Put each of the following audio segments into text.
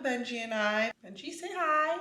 Benji and I. Benji, say hi.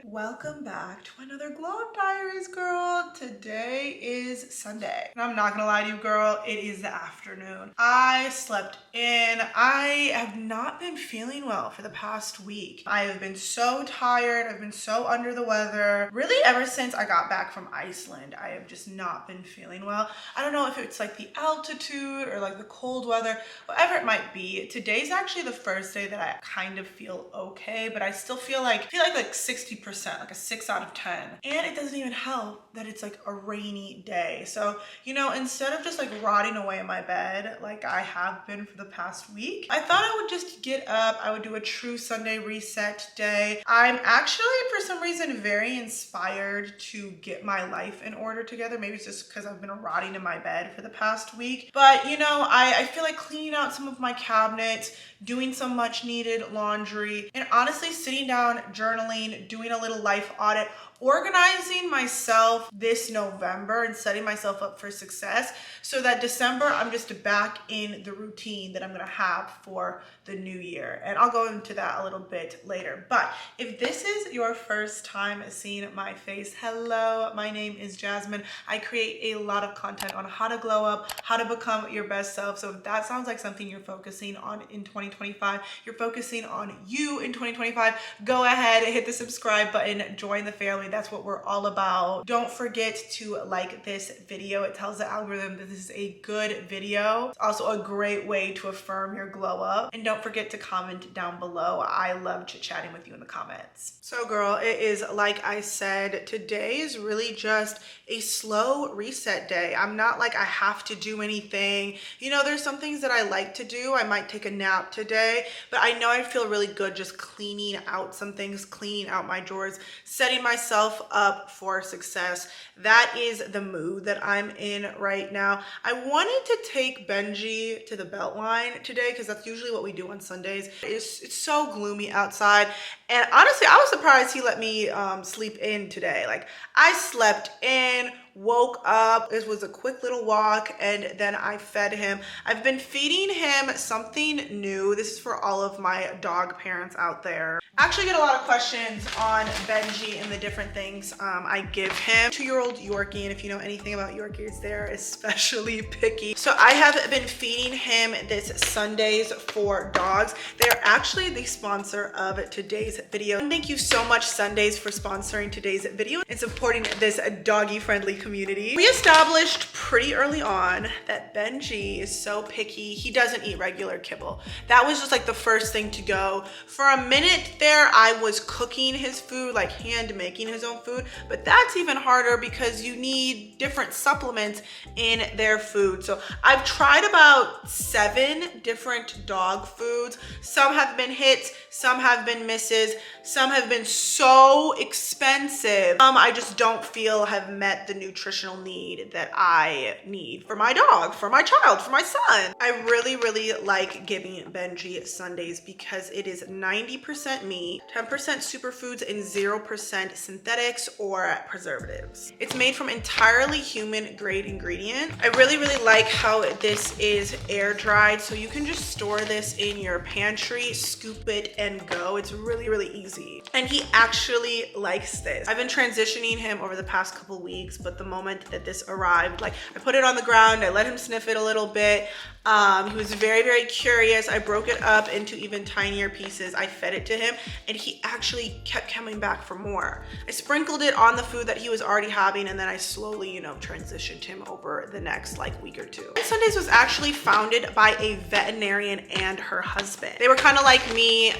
Welcome back to another Glow Up Diaries, girl. Today is Sunday. And I'm not gonna lie to you, girl, it is the afternoon. I slept in. I have not been feeling well for the past week. I have been so tired. I've been so under the weather. Really, ever since I got back from Iceland, I have just not been feeling well. I don't know if it's like the altitude or like the cold weather, whatever it might be. Today's actually the first day that I kind of feel okay, but I still feel like 60%, like a 6 out of 10. And it doesn't even help that it's like a rainy day. So, you know, instead of just like rotting away in my bed like I have been for the past week, I thought I would just get up. I would do a true Sunday reset day. I'm actually, for some reason, very inspired to get my life in order together. Maybe it's just because I've been rotting in my bed for the past week. But, you know, I feel like cleaning out some of my cabinets, doing some much needed laundry, and honestly sitting down, journaling, doing a little life audit, organizing myself this November and setting myself up for success so that December I'm just back in the routine that I'm gonna have for the new year. And I'll go into that a little bit later. But if this is your first time seeing my face, hello, my name is Jasmine. I create a lot of content on how to glow up, how to become your best self. So if that sounds like something you're focusing on in 2025, you're focusing on you in 2025, go ahead, hit the subscribe button, join the family. That's what we're all about. Don't forget to like this video. It tells the algorithm that this is a good video. It's also a great way to affirm your glow up. And don't forget to comment down below. I love chit-chatting with you in the comments. So girl, it is like I said, today is really just a slow reset day. I'm not like I have to do anything. You know, there's some things that I like to do. I might take a nap today, but I know I feel really good just cleaning out some things, cleaning out my drawers, setting myself up for success. That is the mood that I'm in right now. I wanted to take Benji to the Beltline today because that's usually what we do on Sundays. It's so gloomy outside, and honestly I was surprised he let me sleep in today. Like, I slept in, woke up, it was a quick little walk, and then I fed him. I've been feeding him something new. This is for all of my dog parents out there. I actually get a lot of questions on Benji and the different things I give him. 2-year-old Yorkie, and if you know anything about Yorkies, they're especially picky. So I have been feeding him this Sundays for Dogs. They're actually the sponsor of today's video. And thank you so much, Sundays, for sponsoring today's video and supporting this doggy-friendly community. We established pretty early on that Benji is so picky. He doesn't eat regular kibble. That was just like the first thing to go. For a minute there, I was cooking his food, like hand making his own food, but that's even harder because you need different supplements in their food. So I've tried about 7 different dog foods. Some have been hits, some have been misses, some have been so expensive. I just don't feel have met the nutritional need that I need for my dog, for my child, for my son. I really, really like giving Benji Sundays because it is 90% meat, 10% superfoods, and 0% synthetics or preservatives. It's made from entirely human grade ingredient. I really, really like how this is air dried, so you can just store this in your pantry, scoop it and go. It's really, really easy. And he actually likes this. I've been transitioning him over the past couple weeks, but the moment that this arrived, like, I put it on the ground, I let him sniff it a little bit. He was very, very curious. I broke it up into even tinier pieces. I fed it to him and he actually kept coming back for more. I sprinkled it on the food that he was already having, and then I slowly, you know, transitioned him over the next like week or two. Sundays was actually founded by a veterinarian and her husband. They were kind of like me.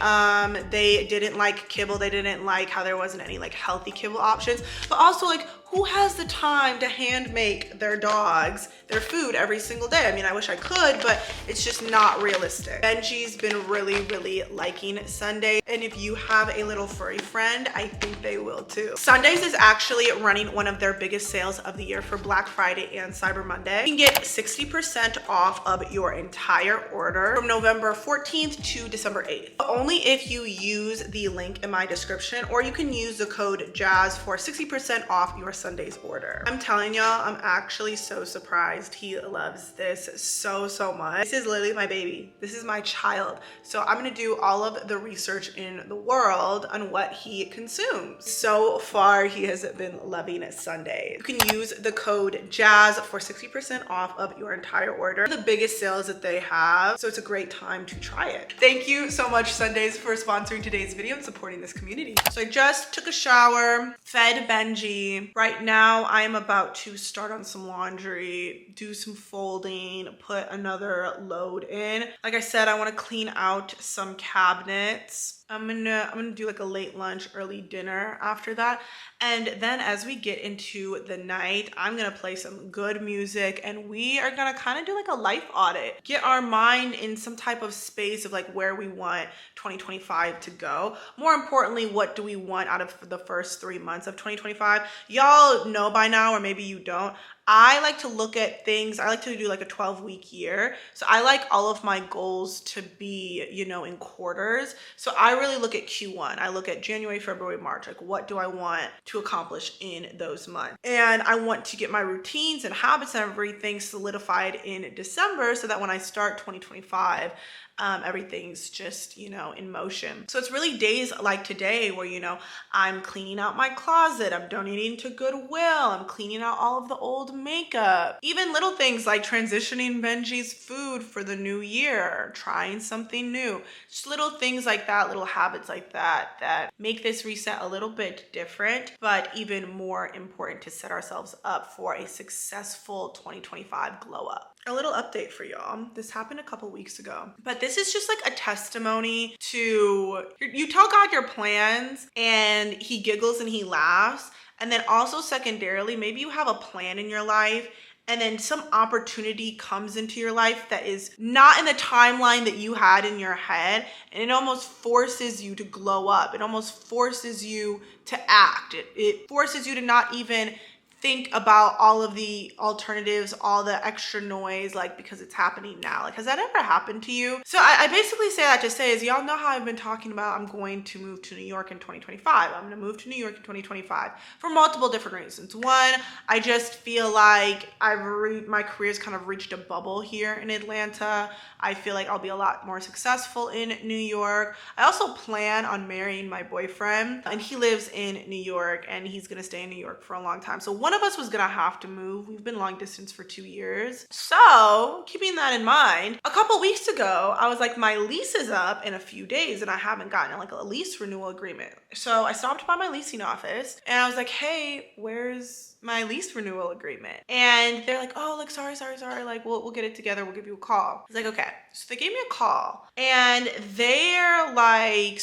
They didn't like kibble. They didn't like how there wasn't any like healthy kibble options, but also like, who has the time to hand make their dogs their food every single day? I mean, I wish I could, but it's just not realistic. Benji's been really, really liking Sundays. And if you have a little furry friend, I think they will too. Sundays is actually running one of their biggest sales of the year for Black Friday and Cyber Monday. You can get 60% off of your entire order from November 14th to December 8th. Only if you use the link in my description, or you can use the code JAZZ for 60% off your Sunday's order. I'm telling y'all, I'm actually so surprised he loves this so much. This is literally my baby. This is my child. So I'm gonna do all of the research in the world on what he consumes. So far, he has been loving Sunday. You can use the code JAZZ for 60% off of your entire order. The biggest sales that they have, so it's a great time to try it. Thank you so much, Sundays, for sponsoring today's video and supporting this community. So I just took a shower, fed Benji. Right now, I am about to start on some laundry, do some folding, put another load in. Like I said, I want to clean out some cabinets. I'm gonna do like a late lunch, early dinner after that. And then as we get into the night, I'm gonna play some good music and we are gonna kind of do like a life audit. Get our mind in some type of space of like where we want 2025 to go. More importantly, what do we want out of the first 3 months of 2025? Y'all know by now, or maybe you don't, I like to look at things, I like to do like a 12-week year. So I like all of my goals to be, you know, in quarters. So I really look at Q1. I look at January, February, March. Like, what do I want to accomplish in those months? And I want to get my routines and habits and everything solidified in December so that when I start 2025, everything's just, you know, in motion. So it's really days like today where, you know, I'm cleaning out my closet, I'm donating to Goodwill, I'm cleaning out all of the old makeup, even little things like transitioning Benji's food for the new year, trying something new, just little things like that, little habits like that, that make this reset a little bit different, but even more important to set ourselves up for a successful 2025 glow up. A little update for y'all. This happened a couple weeks ago, but this is just like a testimony to, you tell God your plans and he giggles and he laughs. And then also secondarily, maybe you have a plan in your life and then some opportunity comes into your life that is not in the timeline that you had in your head. And it almost forces you to glow up. It almost forces you to act. It forces you to not even think about all of the alternatives, all the extra noise, like, because it's happening now. Like, has that ever happened to you? So I basically say that to say is, y'all know how I've been talking about I'm going to move to New York in 2025. I'm gonna move to New York in 2025 for multiple different reasons. One, I just feel like my career's kind of reached a bubble here in Atlanta. I feel like I'll be a lot more successful in New York. I also plan on marrying my boyfriend, and he lives in New York and he's gonna stay in New York for a long time. So one of us was gonna have to move. We've been long distance for 2 years. So keeping that in mind, a couple weeks ago, I was like, my lease is up in a few days and I haven't gotten like a lease renewal agreement. So I stopped by my leasing office and I was like, hey, where's my lease renewal agreement? And they're like, oh, like, sorry. Like, we'll get it together. We'll give you a call. I was like, okay. So they gave me a call and they're like,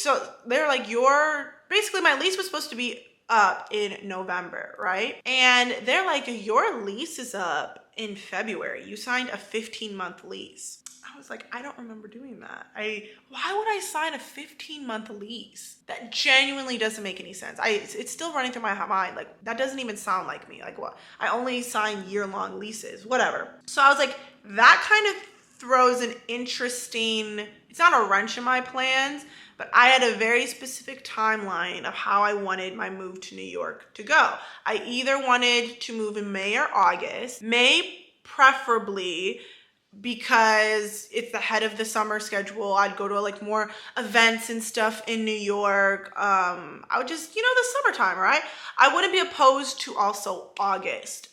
basically my lease was supposed to be up in November, right? And they're like, your lease is up in February. You signed a 15-month lease. I was like, I don't remember doing that. Why would I sign a 15-month lease? That genuinely doesn't make any sense. It's still running through my mind. Like, that doesn't even sound like me. Like, what? I only sign year-long leases, whatever. So I was like, that kind of throws an interesting, it's not a wrench in my plans, but I had a very specific timeline of how I wanted my move to New York to go. I either wanted to move in May or August. May preferably, because it's the head of the summer schedule. I'd go to like more events and stuff in New York. I would just, you know, the summertime, right? I wouldn't be opposed to also August,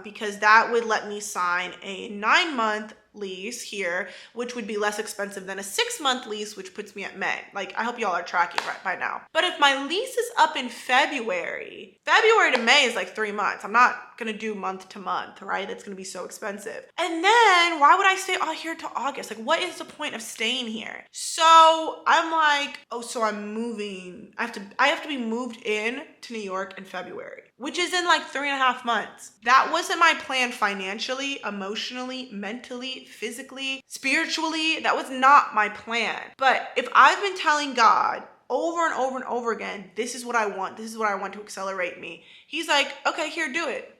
because that would let me sign a 9-month lease here, which would be less expensive than a 6-month lease, which puts me at May. Like, I hope y'all are tracking right by now. But if my lease is up in February to May is like 3 months. I'm not gonna do month to month, right? That's gonna be so expensive. And then why would I stay all here till August? Like, what is the point of staying here? So I'm like, oh, so I'm moving. I have to be moved in to New York in February, which is in like 3.5 months. That wasn't my plan financially, emotionally, mentally, physically, spiritually. That was not my plan. But if I've been telling God over and over and over again, this is what I want, this is what I want to accelerate me, he's like, okay, here, do it.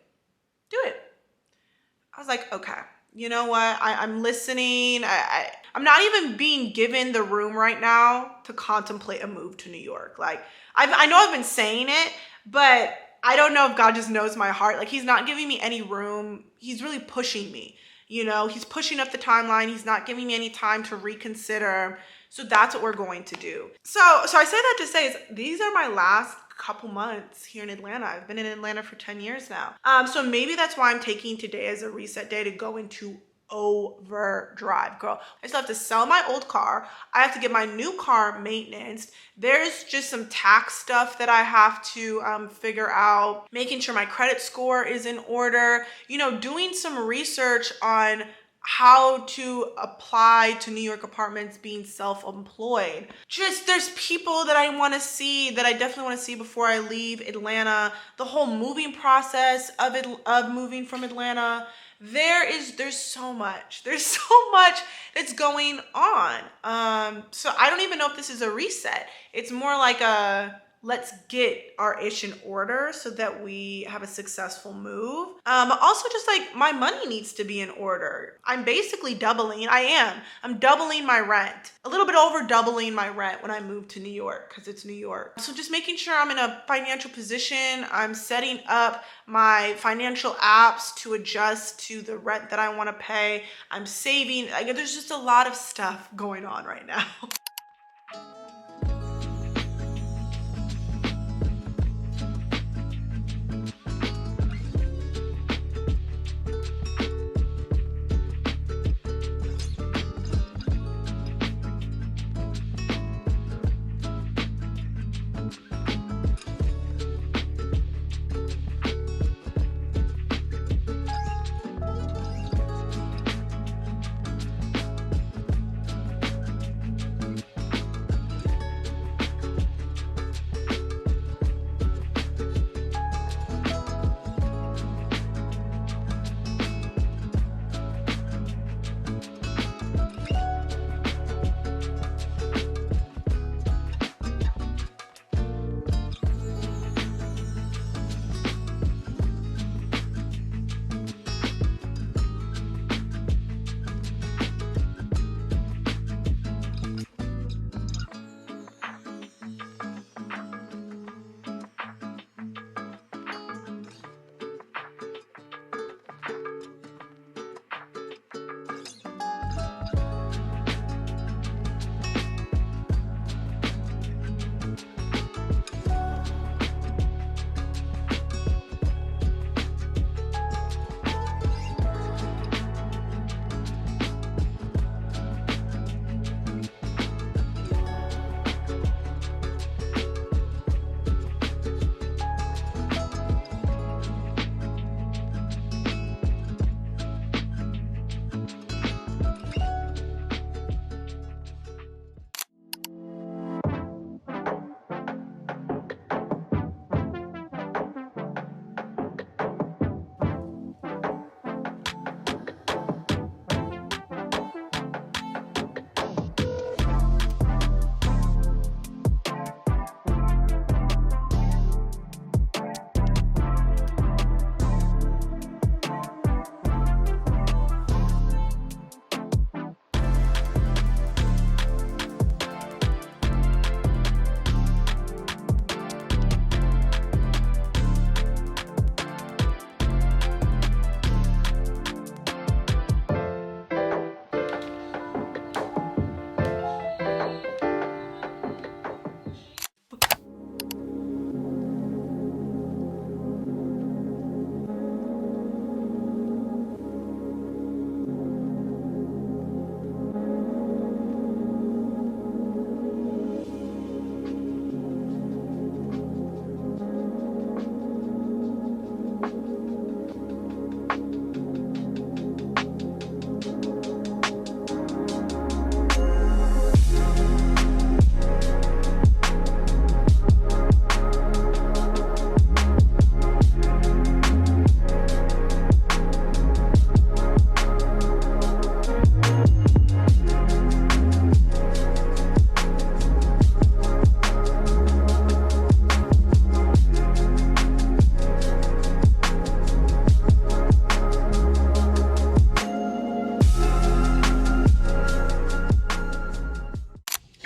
I was like, okay, you know what? I'm listening. I'm not even being given the room right now to contemplate a move to New York. Like, I know I've been saying it, but I don't know if God just knows my heart. Like, he's not giving me any room. He's really pushing me. You know, he's pushing up the timeline. He's not giving me any time to reconsider. So that's what we're going to do. So I say that to say is these are my last couple months here in Atlanta. I've been in Atlanta for 10 years now. So maybe that's why I'm taking today as a reset day to go into overdrive, girl. I still have to sell my old car. I have to get my new car maintenance. There's just some tax stuff that I have to figure out, making sure my credit score is in order, you know, doing some research on how to apply to New York apartments being self-employed. Just, there's people that I want to see, that I definitely want to see before I leave Atlanta. The whole moving process of moving from Atlanta. There's so much that's going on. So I don't even know if this is a reset. It's more like a let's get our ish in order so that we have a successful move. Also just like my money needs to be in order. I'm basically doubling. I'm doubling my rent. A little bit over doubling my rent when I moved to New York because it's New York. So just making sure I'm in a financial position. I'm setting up my financial apps to adjust to the rent that I want to pay. I'm saving. Like, there's just a lot of stuff going on right now.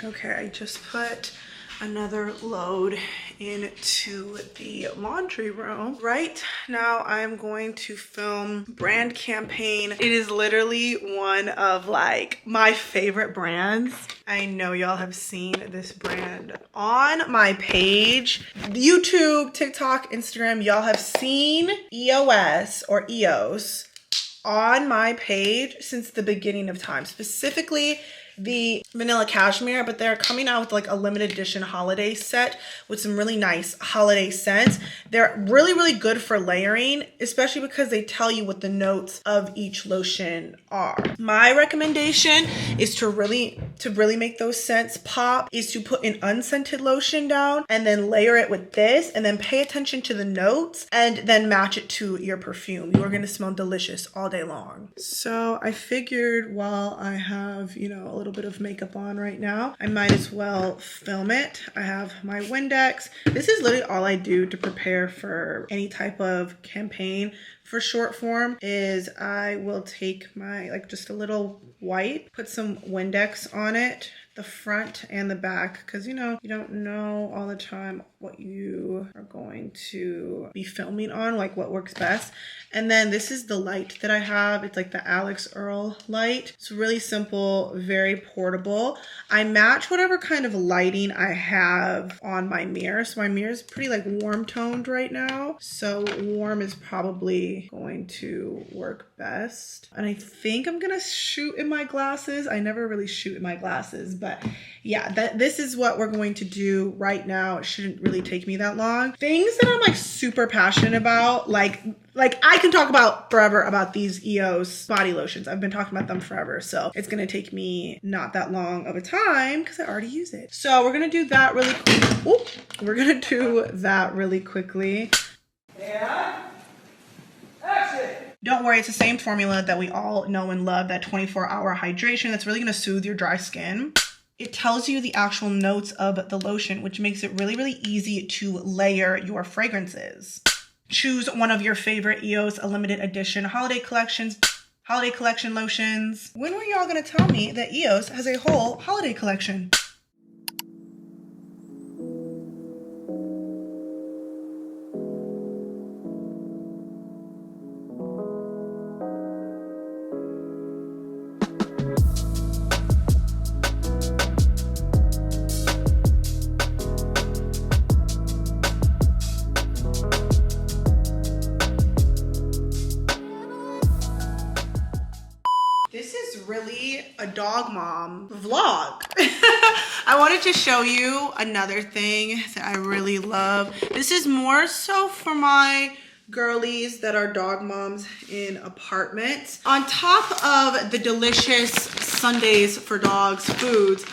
Okay, I just put another load into the laundry room. Right now I'm going to film brand campaign. It is literally one of like my favorite brands. I know y'all have seen this brand on my page, YouTube, TikTok, Instagram. Y'all have seen EOS or EOS on my page since the beginning of time, specifically the vanilla cashmere, but they're coming out with like a limited edition holiday set with some really nice holiday scents. They're really, really good for layering, especially because they tell you what the notes of each lotion are. My recommendation is to really make those scents pop is to put an unscented lotion down and then layer it with this and then pay attention to the notes and then match it to your perfume. You are going to smell delicious all day long. So I figured while I have, you know, a little little bit of makeup on right now. I might as well film it. I have my Windex. This is literally all I do to prepare for any type of campaign for short form is I will take my, like just a little wipe, put some Windex on it, the front and the back, because you know, you don't know all the time what you are going to be filming on, like what works best. And then this is the light that I have. It's like the Alex Earl light. It's really simple, very portable. I match whatever kind of lighting I have on my mirror. So my mirror is pretty like warm toned right now. So warm is probably going to work best. And I think I'm gonna shoot in my glasses. I never really shoot in my glasses, but yeah, this is what we're going to do right now. It shouldn't really take me that long. Things that I'm like super passionate about, like I can talk about forever about these EOS body lotions. I've been talking about them forever. So it's going to take me not that long of a time because I already use it. So we're going to do that really quick. Ooh, we're going to do that really quickly. And action. Don't worry, it's the same formula that we all know and love, that 24-hour hydration that's really going to soothe your dry skin. It tells you the actual notes of the lotion, which makes it really, really easy to layer your fragrances. Choose one of your favorite EOS limited edition holiday collection lotions. When were y'all gonna tell me that EOS has a whole holiday collection? Really a dog mom vlog. I wanted to show you another thing that I really love. This is more so for my girlies that are dog moms in apartments. On top of the delicious Sundays for dogs foods,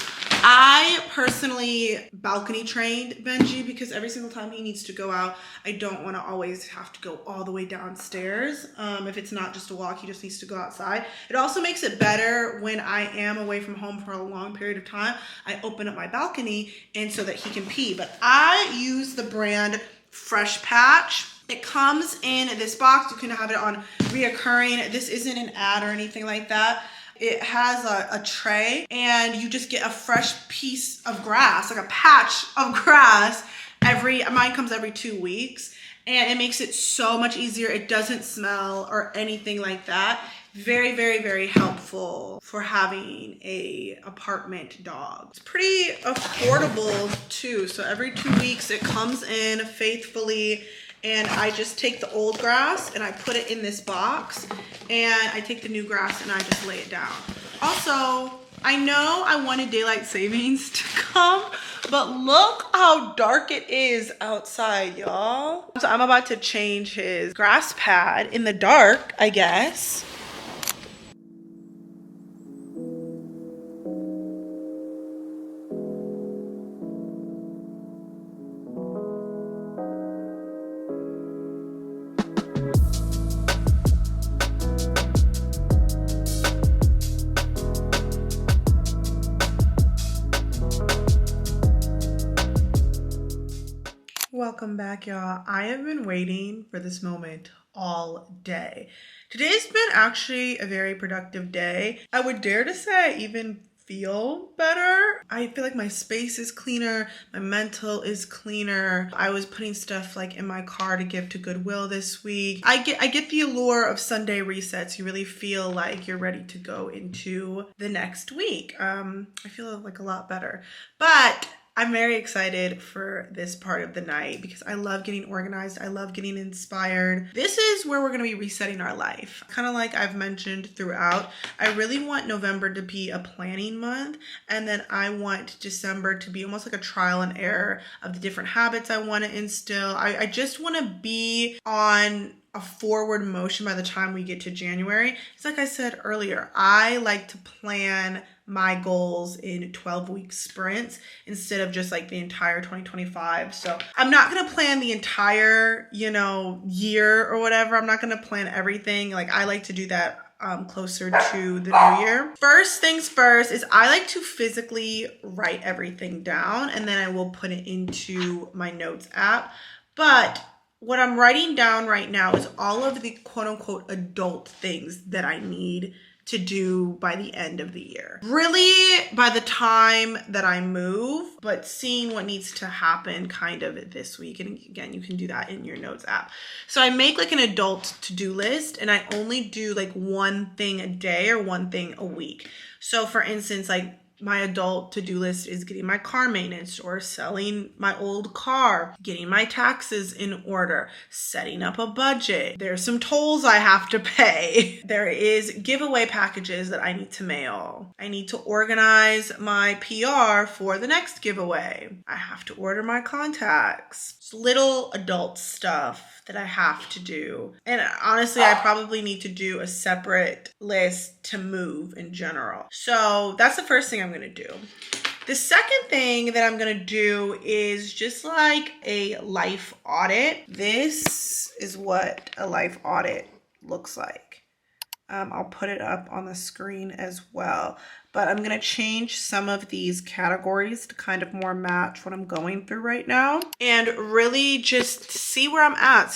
I personally balcony trained Benji because every single time he needs to go out, I don't want to always have to go all the way downstairs. If it's not just a walk, he just needs to go outside. It also makes it better when I am away from home for a long period of time. I open up my balcony and so that he can pee. But I use the brand Fresh Patch. It comes in this box. You can have it on reoccurring. This isn't an ad or anything like that. It has a tray and you just get a fresh piece of grass, like a patch of grass mine comes every 2 weeks, and it makes it so much easier. It doesn't smell or anything like that. Very, very, very helpful for having a apartment dog. It's pretty affordable too. So every 2 weeks it comes in faithfully. And I just take the old grass and I put it in this box, and I take the new grass and I just lay it down. Also, I know I wanted daylight savings to come, but look how dark it is outside, y'all. So I'm about to change his grass pad in the dark, I guess. Welcome back, y'all. I have been waiting for this moment all day. Today's been actually a very productive day. I would dare to say I even feel better. I feel like my space is cleaner, my mental is cleaner. I was putting stuff like in my car to give to Goodwill this week. I get the allure of Sunday resets. You really feel like you're ready to go into the next week. I feel like a lot better. But I'm very excited for this part of the night because I love getting organized. I love getting inspired. This is where we're going to be resetting our life. Kind of like I've mentioned throughout, I really want November to be a planning month. And then I want December to be almost like a trial and error of the different habits I want to instill. I just want to be on a forward motion by the time we get to January. It's like I said earlier, I like to plan my goals in 12-week sprints instead of just like the entire 2025. So I'm not going to plan the entire, year or whatever. I'm not going to plan everything. Like I like to do that closer to the new year. First things first is I like to physically write everything down, and then I will put it into my notes app. But what I'm writing down right now is all of the quote unquote adult things that I need to do by the end of the year. Really by the time that I move, but seeing what needs to happen kind of this week. And again, you can do that in your notes app. So I make like an adult to-do list, and I only do like one thing a day or one thing a week. So for instance, like my adult to-do list is getting my car maintenance or selling my old car, getting my taxes in order, setting up a budget. There's some tolls I have to pay. There is giveaway packages that I need to mail. I need to organize my PR for the next giveaway. I have to order my contacts. It's little adult stuff that I have to do. And honestly, I probably need to do a separate list to move in general. So that's the first thing I'm gonna do. The second thing that I'm gonna do is just like a life audit. This is what a life audit looks like. I'll put it up on the screen as well. But I'm gonna change some of these categories to kind of more match what I'm going through right now, and really just see where I'm at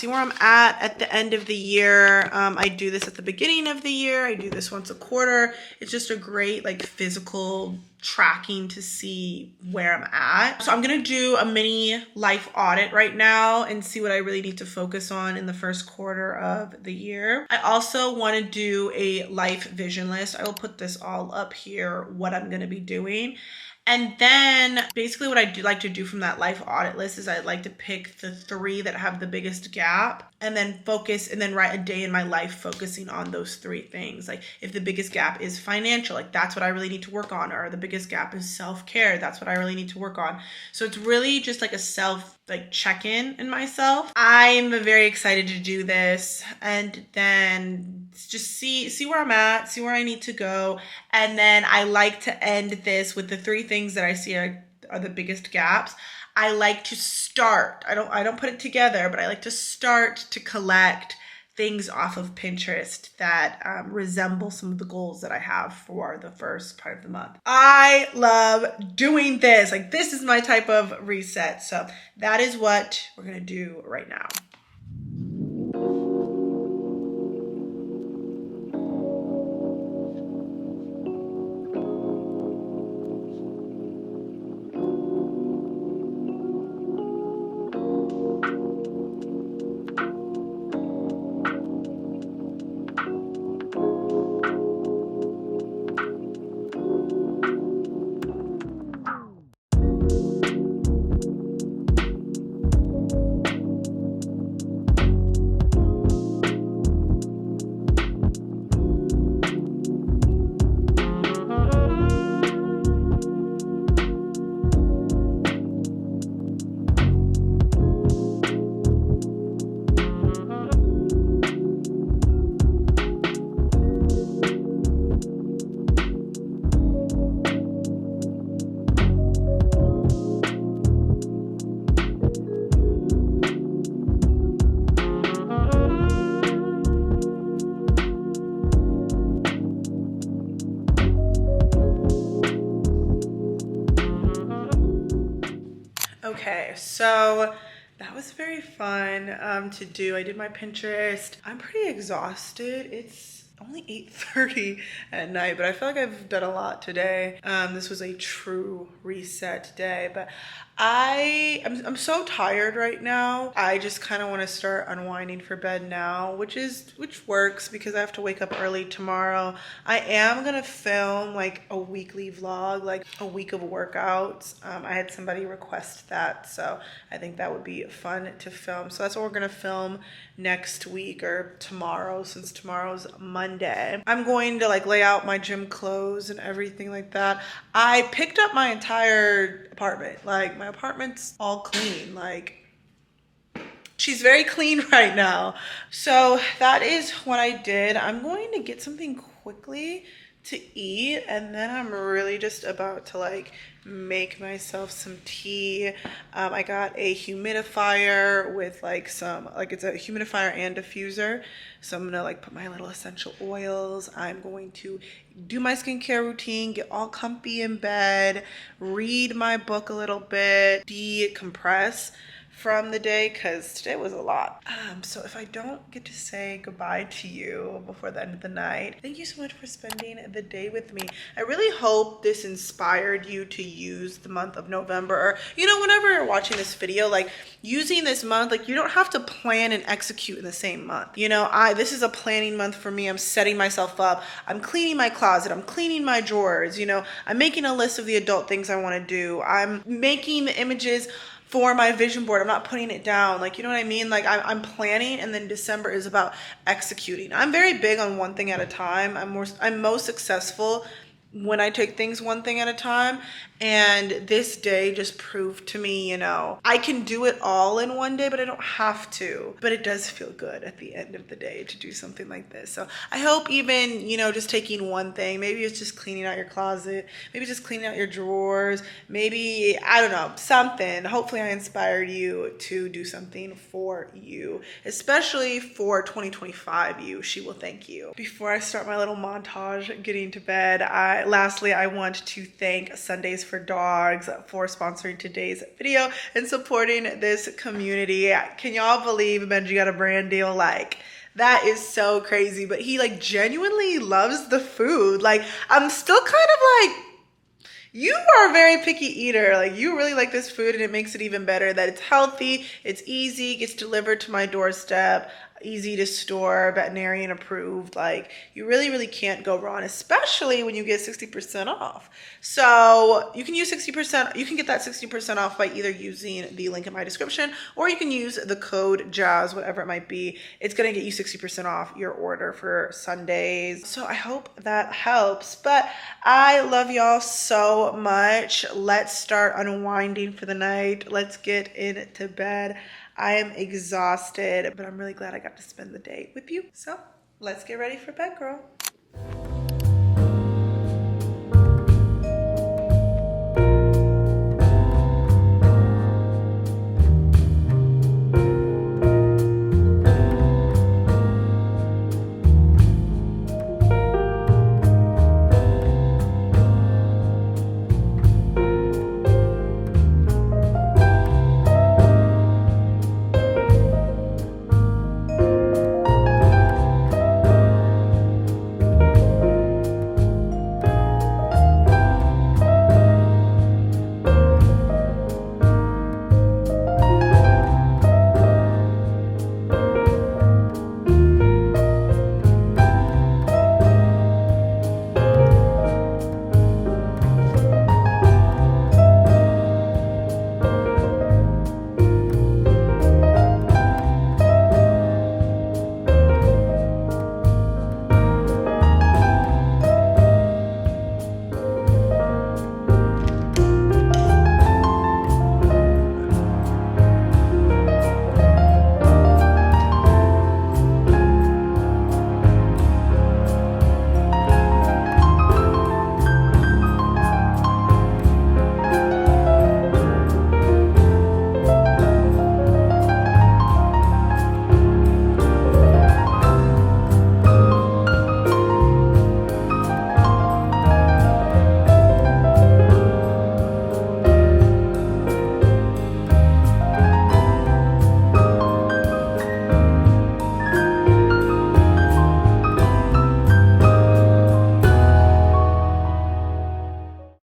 the end of the year. I do this at the beginning of the year. I do this once a quarter. It's just a great like physical tracking to see where I'm at. So I'm gonna do a mini life audit right now and see what I really need to focus on in the first quarter of the year. I also want to do a life vision list. I will put this all up here, what I'm gonna be doing. And then basically what I do like to do from that life audit list is I'd like to pick the 3 that have the biggest gap and then focus and then write a day in my life focusing on those 3 things. Like if the biggest gap is financial, like that's what I really need to work on, or the biggest gap is self-care, that's what I really need to work on. So it's really just like a self check-in in myself. I'm very excited to do this, and then just see where I'm at, see where I need to go. And then I like to end this with the 3 things that I see are the biggest gaps. I like to start. I don't put it together, but I like to start to collect things off of Pinterest that resemble some of the goals that I have for the first part of the month. I love doing this. Like this is my type of reset. So that is what we're gonna do right now. Okay, so that was very fun to do. I did my Pinterest. I'm pretty exhausted. It's only 8:30 at night, but I feel like I've done a lot today. This was a true reset day, but I'm so tired right now. I just kind of want to start unwinding for bed now, which works because I have to wake up early tomorrow. I am gonna film like a weekly vlog, like a week of workouts. I had somebody request that, so I think that would be fun to film. So that's what we're gonna film next week or tomorrow, since tomorrow's Monday. I'm going to like lay out my gym clothes and everything like that. I picked up my entire apartment. Like my apartment's all clean. Like she's very clean right now. So that is what I did. I'm going to get something quickly to eat, and then I'm really just about to like make myself some tea. I got a humidifier with like some, like it's a humidifier and diffuser, so I'm gonna like put my little essential oils. I'm going to do my skincare routine, get all comfy in bed, read my book a little bit, decompress from the day, because today was a lot. So if I don't get to say goodbye to you before the end of the night, thank you so much for spending the day with me. I really hope this inspired you to use the month of November, or you know, whenever you're watching this video, like using this month, like you don't have to plan and execute in the same month. You know, this is a planning month for me. I'm setting myself up. I'm cleaning my closet. I'm cleaning my drawers. You know, I'm making a list of the adult things I want to do. I'm making the images for my vision board. I'm not putting it down. Like, you know what I mean? Like I'm planning, and then December is about executing. I'm very big on one thing at a time. I'm most successful when I take things one thing at a time. And this day just proved to me, you know, I can do it all in one day, but I don't have to. But it does feel good at the end of the day to do something like this. So I hope even, you know, just taking one thing, maybe it's just cleaning out your closet, maybe just cleaning out your drawers, maybe, I don't know, something. Hopefully I inspired you to do something for you, especially for 2025 you. She will thank you. Before I start my little montage getting to bed, lastly, I want to thank Sundays for Dogs for sponsoring today's video and supporting this community. Can y'all believe Benji got a brand deal? Like, that is so crazy. But he like genuinely loves the food. Like, I'm still kind of like, you are a very picky eater. Like, you really like this food, and it makes it even better that it's healthy, it's easy, gets delivered to my doorstep, easy to store, veterinarian approved. Like, you really can't go wrong, especially when you get 60% off. So you can use 60%, you can get that 60% off by either using the link in my description, or you can use the code JAZZ, whatever it might be. It's gonna get you 60% off your order for Sundays. So I hope that helps, but I love y'all so much. Let's start unwinding for the night. Let's get into bed. I am exhausted, but I'm really glad I got to spend the day with you. So let's get ready for bed, girl.